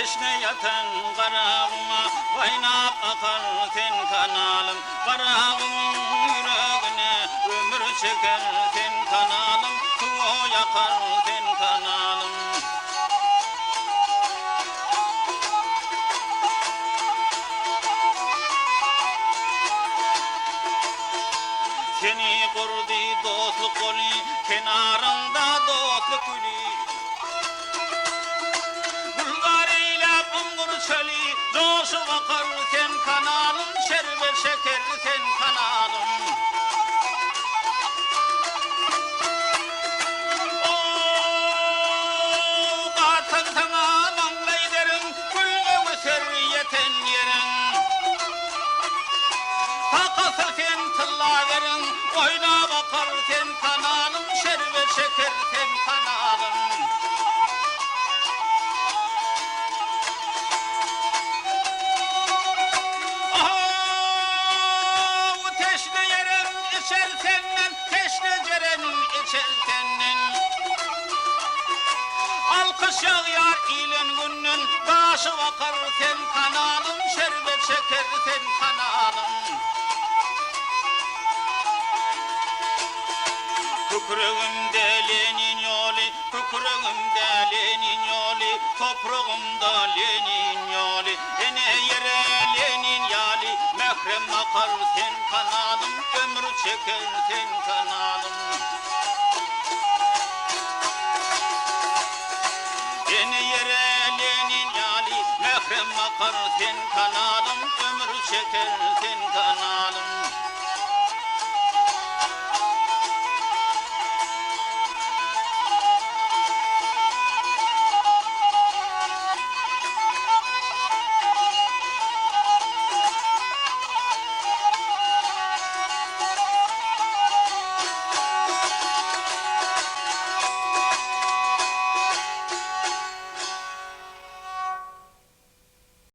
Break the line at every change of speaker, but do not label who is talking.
Teşne yatan karağıma kaynap akar sen kanalım. Karağımın yüreğine ömür çeker sen kanalım. Tuğ yakar sen kanalım. Seni kurdu dostluk koli, kenarında dostluk gülü. Bulgarıyla bulgur çölü, coşu bakar sen kanalım, şerbet şeker sen kanalım. Oh, katan sana manglay derim, gülge öser yeten yerin. Takasır sen tılla verin, oyna bakar sen kanalım, şerbet şeker sen kanalım. Oh, teşne yerim içer senden, teşne cerem içer senden. Alkış yağar ilen günün, başı bakar sen kanalım, şerbet şeker sen kanalım. Kükrüğümde Lenin yolu, kükrüğümde Lenin yolu, toprağımda Lenin yolu. Ene yere Lenin yali, mehrem akar sen kanalım, ömür çeker sen kanalım. Ene yere Lenin yali, mehrem akar sen kanalım, ömür çeker sen